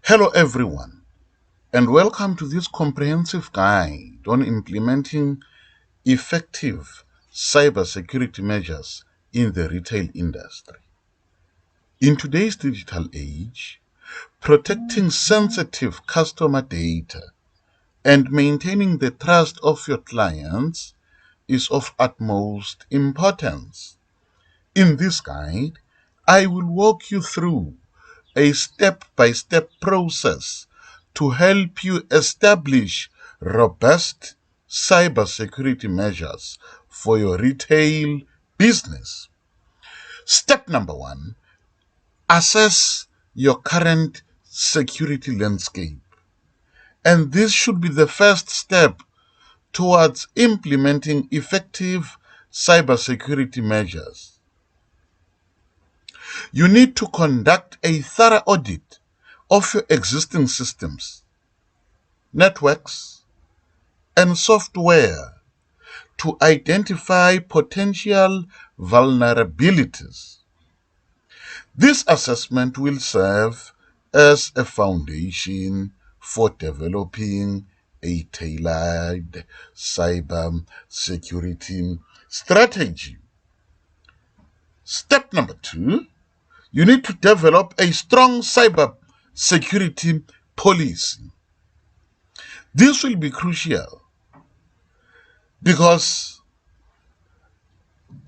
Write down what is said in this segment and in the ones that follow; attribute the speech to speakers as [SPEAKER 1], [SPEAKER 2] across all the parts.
[SPEAKER 1] Hello everyone, and welcome to this comprehensive guide on implementing effective cybersecurity measures in the retail industry. In today's digital age, protecting sensitive customer data and maintaining the trust of your clients is of utmost importance. In this guide, I will walk you through a step-by-step process to help you establish robust cybersecurity measures for your retail business. Step number one, assess your current security landscape. And this should be the first step towards implementing effective cybersecurity measures. You need to conduct a thorough audit of your existing systems, networks, and software to identify potential vulnerabilities. This assessment will serve as a foundation for developing a tailored cyber security strategy. Step number two, you need to develop a strong cyber security policy. This will be crucial because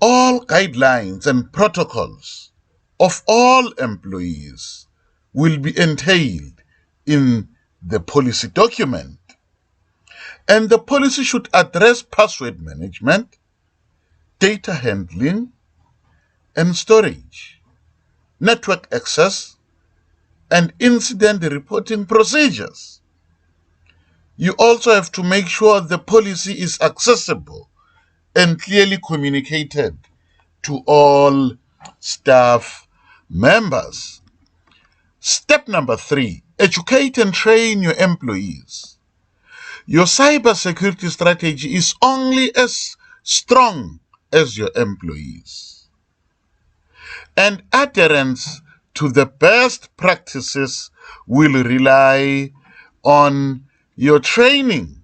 [SPEAKER 1] all guidelines and protocols of all employees will be entailed in the policy document. And the policy should address password management, data handling and storage, network access, and incident reporting procedures. You also have to make sure the policy is accessible and clearly communicated to all staff members. Step number three, educate and train your employees. Your cybersecurity strategy is only as strong as your employees. And adherence to the best practices will rely on your training.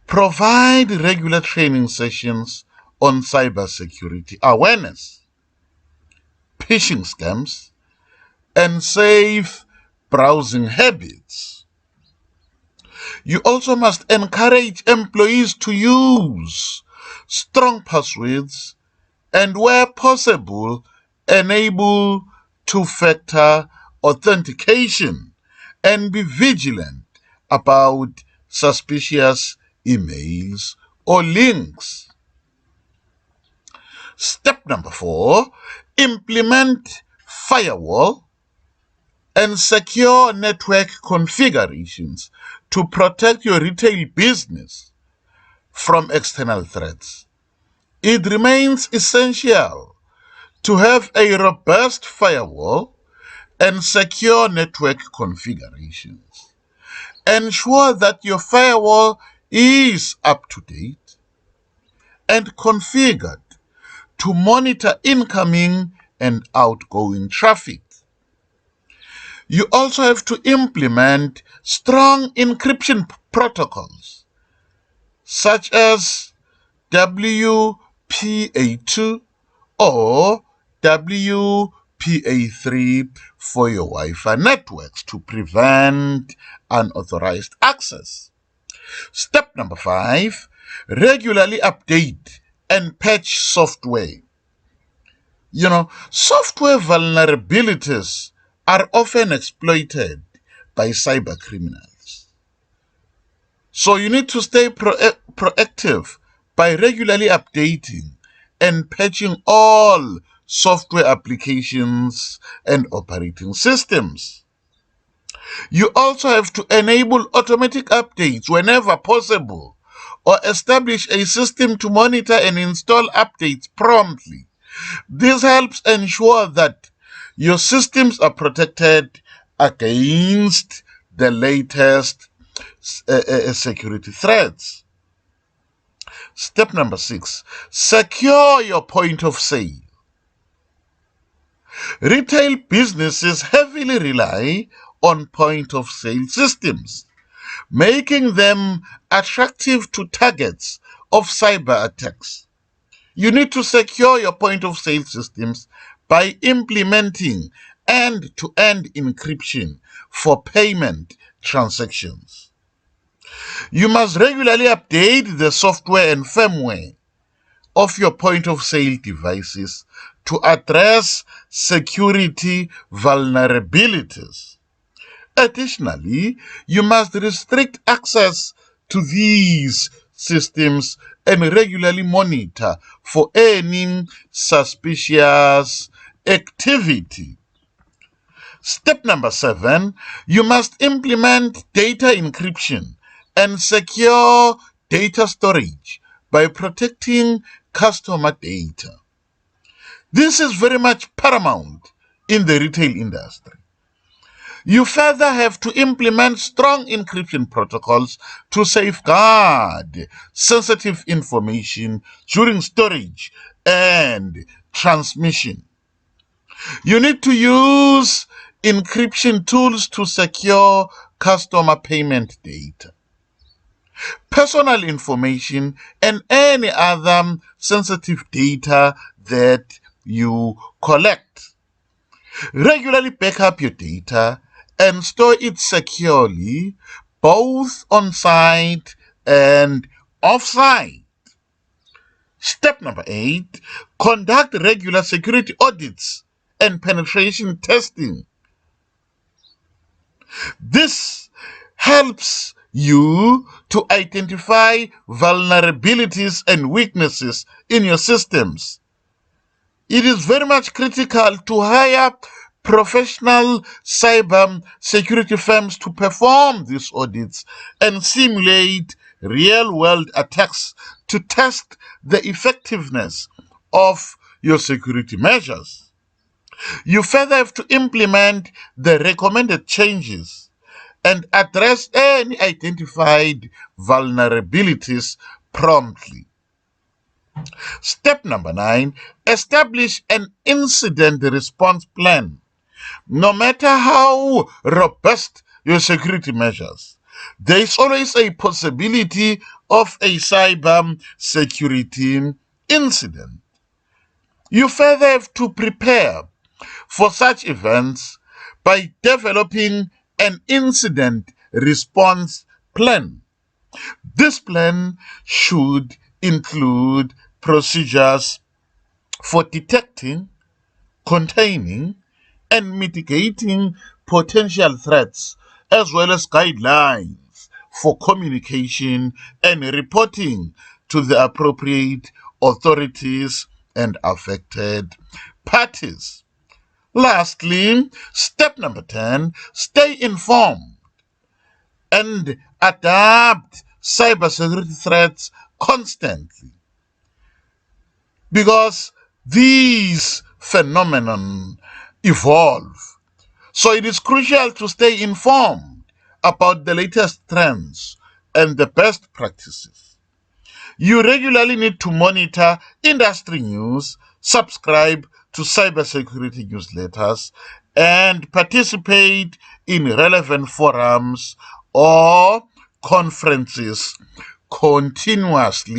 [SPEAKER 1] Provide regular training sessions on cybersecurity awareness, phishing scams, and safe browsing habits. You also must encourage employees to use strong passwords and, where possible, enable two-factor authentication and be vigilant about suspicious emails or links. Step number four, implement firewall and secure network configurations to protect your retail business from external threats. It remains essential to have a robust firewall and secure network configurations. Ensure that your firewall is up to date and configured to monitor incoming and outgoing traffic. You also have to implement strong encryption protocols such as WPA2 or WPA3 for your Wi-Fi networks to prevent unauthorized access. Step number five, regularly update and patch software. Software vulnerabilities are often exploited by cyber criminals. So you need to stay proactive by regularly updating and patching all software applications and operating systems. You also have to enable automatic updates whenever possible, or establish a system to monitor and install updates promptly. This helps ensure that your systems are protected against the latest security threats. Step number six, secure your point of sale. Retail businesses heavily rely on point-of-sale systems, making them attractive to targets of cyber attacks. You need to secure your point-of-sale systems by implementing end-to-end encryption for payment transactions. You must regularly update the software and firmware of your point-of-sale devices to address security vulnerabilities. Additionally, you must restrict access to these systems and regularly monitor for any suspicious activity. Step number 7, you must implement data encryption and secure data storage by protecting customer data. This is very much paramount in the retail industry. You further have to implement strong encryption protocols to safeguard sensitive information during storage and transmission. You need to use encryption tools to secure customer payment data, personal information, and any other sensitive data that you collect. Regularly back up your data and store it securely, both on-site and off-site. Step number 8, conduct regular security audits and penetration testing. This helps you to identify vulnerabilities and weaknesses in your systems. It is very much critical to hire professional cyber security firms to perform these audits and simulate real-world attacks to test the effectiveness of your security measures. You further have to implement the recommended changes and address any identified vulnerabilities promptly. Step number 9, establish an incident response plan. No matter how robust your security measures, there is always a possibility of a cyber security incident. You further have to prepare for such events by developing an incident response plan. This plan should include procedures for detecting, containing, and mitigating potential threats, as well as guidelines for communication and reporting to the appropriate authorities and affected parties. Lastly, step number 10, stay informed and adapt cybersecurity threats constantly, because these phenomena evolve. So it is crucial to stay informed about the latest trends and the best practices. You regularly need to monitor industry news, subscribe to cybersecurity newsletters, and participate in relevant forums or conferences continuously.